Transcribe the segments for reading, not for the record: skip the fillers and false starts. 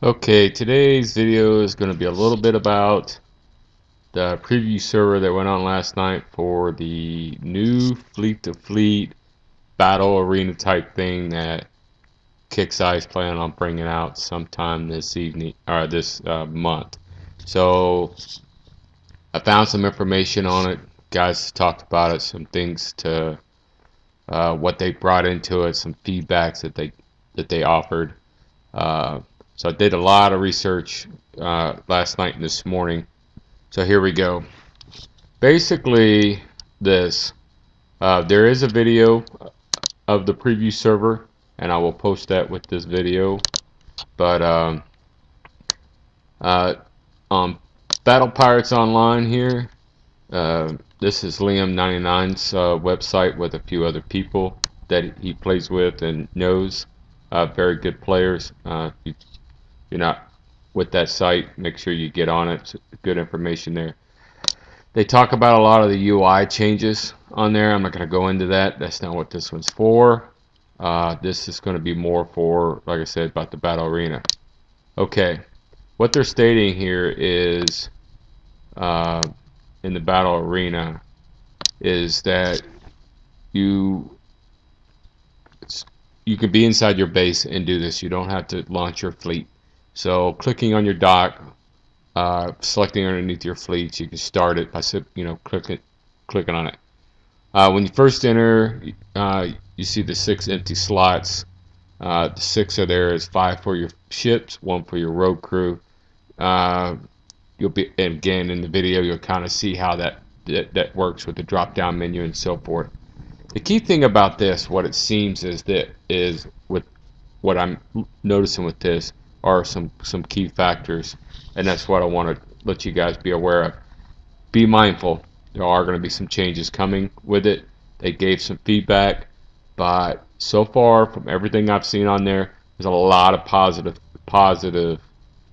Okay, today's video is going to be a little bit about the preview server that went on last night for the new Fleet to Fleet battle arena type thing that KixEye is planning on bringing out sometime this evening or this month. So I found some information on it. Guys talked about it, some things to what they brought into it, some feedbacks that they offered. Uh, so I did a lot of research last night and this morning. So here we go. Basically, this there is a video of the preview server, and I will post that with this video. But uh, on Battle Pirates Online here, this is Liam99's website with a few other people that he plays with and knows. Very good players. If you're not with that site, make sure you get on it. It's good information there. They talk about a lot of the UI changes on there. I'm not going to go into that. That's not what this one's for. This is going to be more for, like I said, about the battle arena. Okay, what they're stating here is uh, in the battle arena is that you you can be inside your base and do this. You don't have to launch your fleet. So clicking on your dock, selecting underneath your fleets, you can start it by clicking on it. When you first enter, you see the 6 empty slots. The 6 are there is 5 for your ships, 1 for your road crew. You'll be, and again in the video, you'll kind of see how that works with the drop-down menu and so forth. The key thing about this, what it seems is with what I'm noticing with this are some key factors, and that's what I want to let you guys be aware of. Be mindful. There are going to be some changes coming with it. They gave some feedback, but so far from everything I've seen on there, there's a lot of positive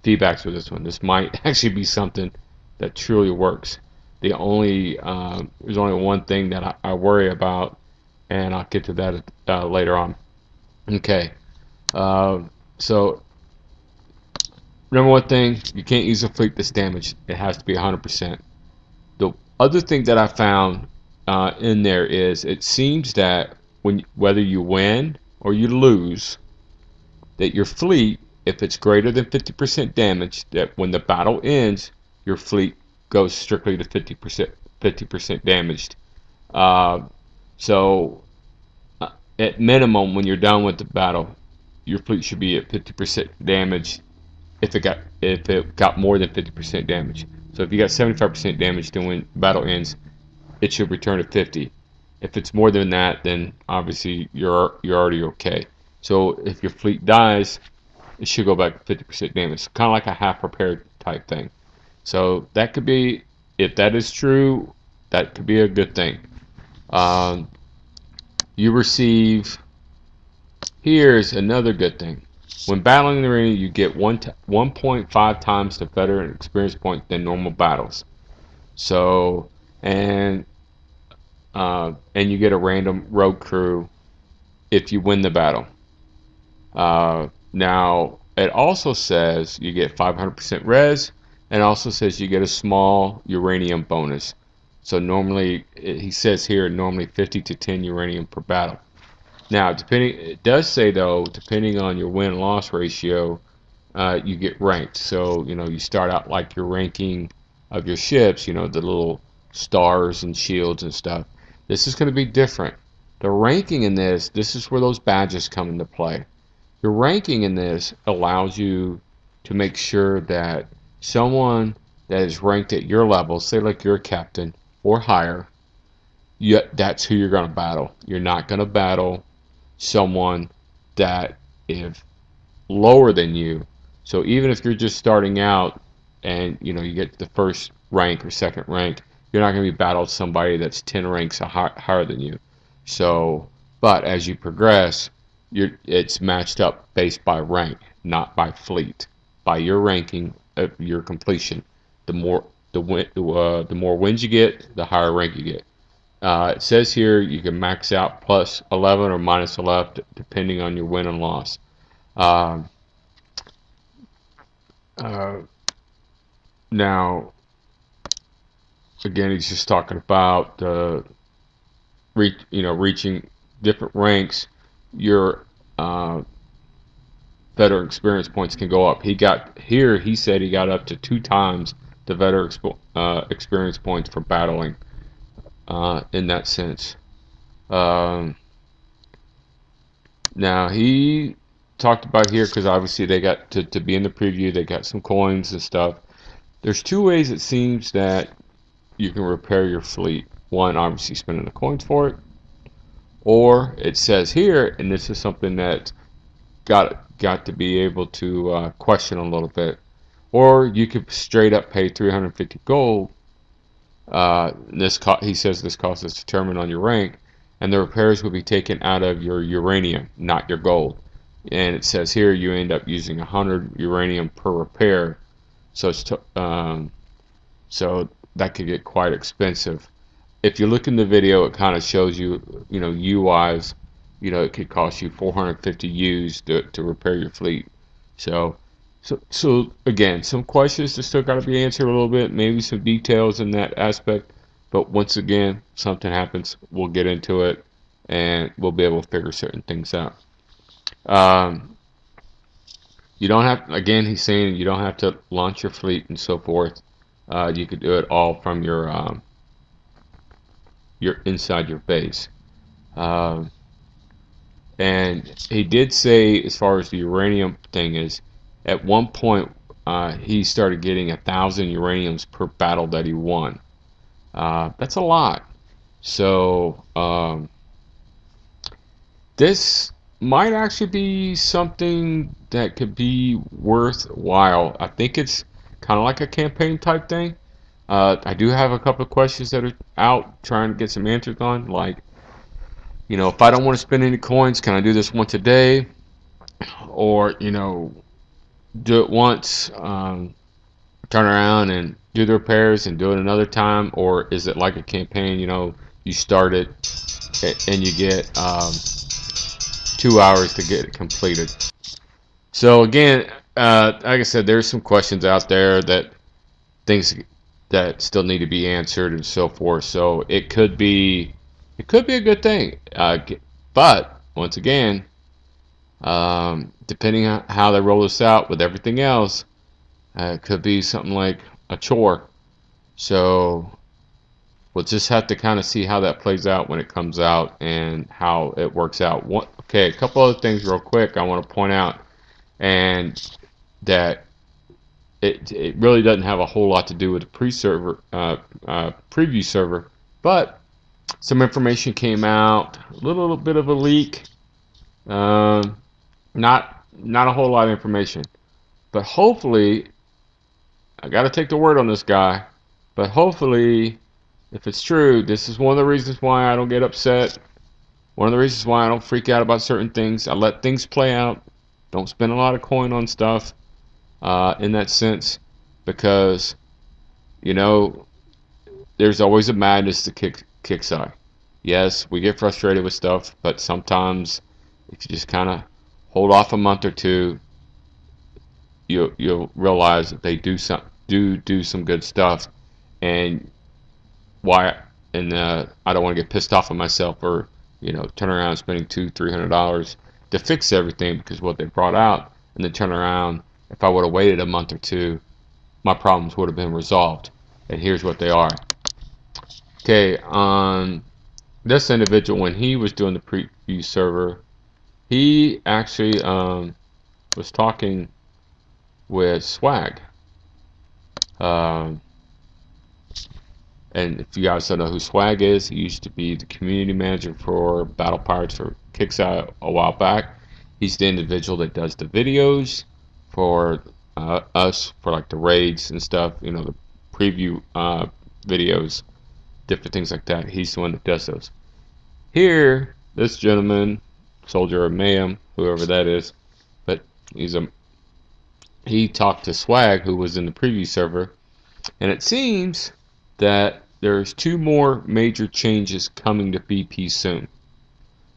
feedbacks with this one. This might actually be something that truly works. There's only one thing that I worry about, and I'll get to that later on. Okay, so number one thing, you can't use a fleet that's damaged. It has to be 100%. The other thing that I found in there is it seems that whether you win or you lose, that your fleet, if it's greater than 50% damage, that when the battle ends, your fleet goes strictly to 50% damaged. Uh, so at minimum, when you're done with the battle, your fleet should be at 50% damage. If it got more than 50% damage. So if you got 75% damage, then when the battle ends, it should return to 50. If it's more than that, then obviously you're already okay. So if your fleet dies, it should go back to 50% damage. Kind of like a half repaired type thing. So that could be, if that is true, that could be a good thing. You receive, here's another good thing. When battling the arena, you get 1.5 times the veteran experience point than normal battles. So, and you get a random road crew if you win the battle. Now, it also says you get 500% res, and also says you get a small uranium bonus. So normally, he says here, normally 50 to 10 uranium per battle. Now, it does say though, depending on your win-loss ratio, you get ranked. So, you start out like your ranking of your ships, the little stars and shields and stuff. This is going to be different. The ranking in this is where those badges come into play. Your ranking in this allows you to make sure that someone that is ranked at your level, say like you're a captain or higher, that's who you're going to battle. You're not going to battle someone that is lower than you. So even if you're just starting out and you get the first rank or second rank, you're not going to be battled somebody that's 10 ranks higher than you. So, but as you progress, it's matched up based by rank, not by fleet. By your ranking of your completion, the more wins you get, the higher rank you get. It says here you can max out plus 11 or minus 11 depending on your win and loss. Um, Uh, Now, again, he's just talking about reaching different ranks. Your veteran experience points can go up. He said he got up to 2 times the veteran experience points for battling. In that sense. Um, Now he talked about here because obviously they got to be in the preview. They got some coins and stuff. There's 2 ways it seems that you can repair your fleet. One, obviously spending the coins for it, or it says here, and this is something that got to be able to question a little bit, or you could straight up pay 350 gold. He says this cost is determined on your rank, and the repairs will be taken out of your uranium, not your gold. And it says here you end up using 100 uranium per repair, so so that could get quite expensive. If you look in the video, it kind of shows you, U-wise, it could cost you 450 U's to repair your fleet. So again, some questions that still got to be answered a little bit, maybe some details in that aspect. But once again, something happens, we'll get into it, and we'll be able to figure certain things out. Um, you don't have, again, he's saying you don't have to launch your fleet and so forth. You could do it all from your inside your base. Um, and he did say, as far as the uranium thing is, at one point he started getting 1,000 uraniums per battle that he won. That's a lot. So this might actually be something that could be worthwhile. I think it's kind of like a campaign type thing. I do have a couple of questions that are out trying to get some answers on, like, if I don't want to spend any coins, can I do this once a day? Or, do it once, turn around and do the repairs and do it another time? Or is it like a campaign, you start it and you get 2 hours to get it completed? So again, like I said, there's some questions out there that things that still need to be answered and so forth. So it could be a good thing. But once again, depending on how they roll this out with everything else, it could be something like a chore. So we'll just have to kind of see how that plays out when it comes out and how it works out. Okay, a couple other things real quick I want to point out, and that it really doesn't have a whole lot to do with the preview server, but some information came out, a little bit of a leak. Not a whole lot of information, but hopefully, I got to take the word on this guy. But hopefully, if it's true, this is one of the reasons why I don't get upset. One of the reasons why I don't freak out about certain things. I let things play out. Don't spend a lot of coin on stuff in that sense, because there's always a madness to Kixeye. Yes, we get frustrated with stuff, but sometimes if you just kind of hold off a month or two, you'll realize that they do some good stuff. And I don't want to get pissed off at myself or turn around and spending $200-300 to fix everything because what they brought out, and then turn around. If I would have waited a month or two, my problems would have been resolved. And here's what they are. Okay, on this individual, when he was doing the preview server, he actually was talking with Swag. And if you guys don't know who Swag is, he used to be the community manager for Battle Pirates for Kixeye a while back. He's the individual that does the videos for us, for like the raids and stuff, the preview videos, different things like that. He's the one that does those. Here, this gentleman, Soldier of Mayhem, whoever that is, but he talked to Swag, who was in the preview server, and it seems that there's 2 more major changes coming to BP soon.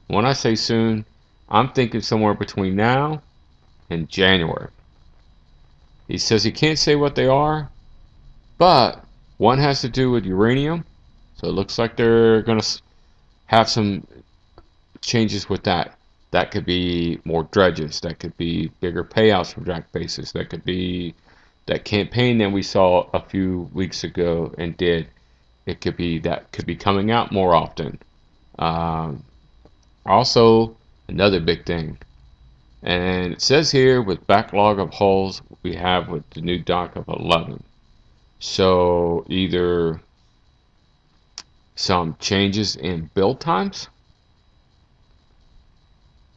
When I say soon, I'm thinking somewhere between now and January. He says he can't say what they are, but one has to do with uranium. So it looks like they're going to have some changes with that. That could be more dredges. That could be bigger payouts from draft bases. That could be that campaign that we saw a few weeks ago and did. It could be that could be coming out more often. Um, Also, another big thing, and it says here with backlog of hulls we have with the new dock of 11. So either some changes in build times,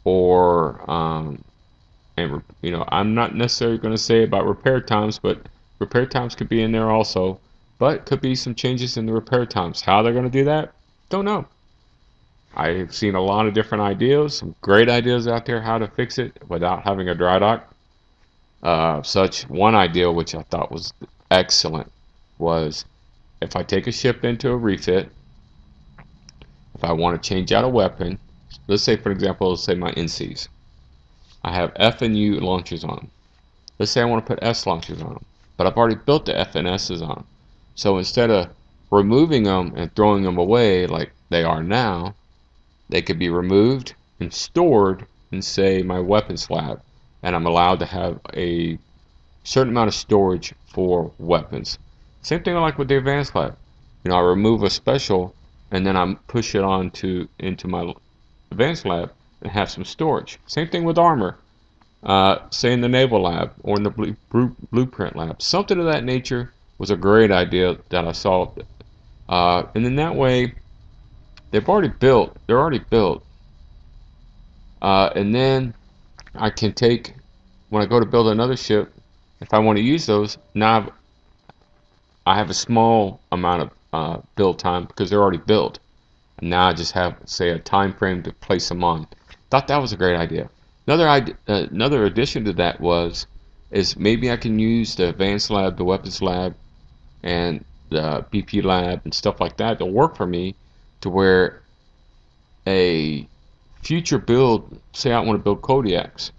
or and I'm not necessarily going to say about repair times, but repair times could be in there also. But could be some changes in the repair times. How they're going to do that, don't know. I've seen a lot of different ideas, some great ideas out there how to fix it without having a dry dock. Such one idea which I thought was excellent was if I take a ship into a refit, if I want to change out a weapon, let's say for example, let's say my NCs. I have F and U launchers on them. Let's say I want to put S launchers on them, but I've already built the F and S's on them. So instead of removing them and throwing them away like they are now, they could be removed and stored in, say, my weapons lab, and I'm allowed to have a certain amount of storage for weapons. Same thing like with the advanced lab. I remove a special and then I push it on into my advanced lab and have some storage. Same thing with armor. Say in the naval lab or in the blueprint lab. Something of that nature was a great idea that I saw. And in that way, they're already built. And then I can take, when I go to build another ship, if I want to use those, now I have a small amount of build time because they're already built. And now I just have, say, a time frame to place them on. Thought that was a great idea. Another addition to that is maybe I can use the advanced lab, the weapons lab, and the BP lab and stuff like that to work for me to where a future build, say I want to build Kodiaks.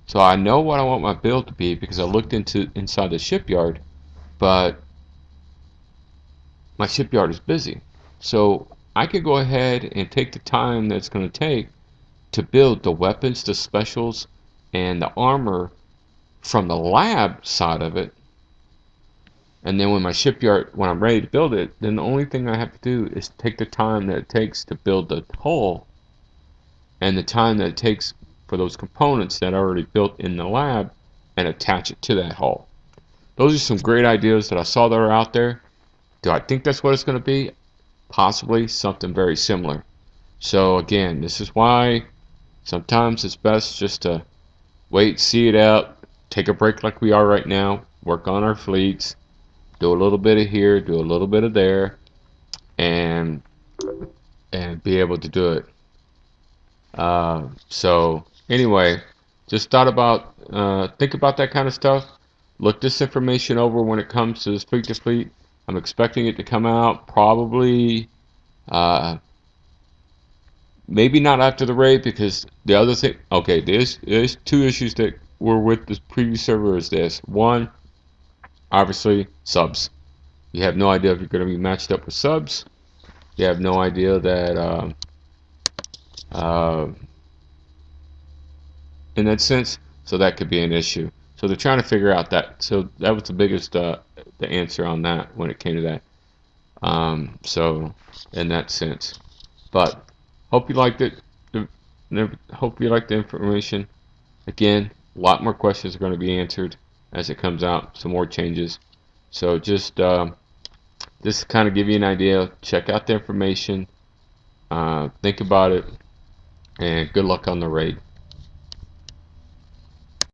So I know what I want my build to be because I looked inside the shipyard, but my shipyard is busy. So I could go ahead and take the time that's going to take to build the weapons, the specials, and the armor from the lab side of it. And then when I'm ready to build it, then the only thing I have to do is take the time that it takes to build the hull and the time that it takes for those components that are already built in the lab and attach it to that hull. Those are some great ideas that I saw that are out there. Do I think that's what it's going to be? Possibly something very similar. So again, this is why sometimes it's best just to wait, see it out, take a break like we are right now, work on our fleets, do a little bit of here, do a little bit of there, and be able to do it. So anyway, just think about that kind of stuff. Look this information over when it comes to this fleet to fleet. I'm expecting it to come out probably maybe not after the raid, because the other thing, okay, there's two issues that were with the previous server is this. One, obviously, subs. You have no idea if you're going to be matched up with subs. You have no idea that in that sense, so that could be an issue. So they're trying to figure out that. So that was the biggest the answer on that when it came to that. So in that sense, but hope you liked it. Hope you liked the information. Again, a lot more questions are going to be answered as it comes out. Some more changes. So just kind of give you an idea. Check out the information. Think about it, and good luck on the raid.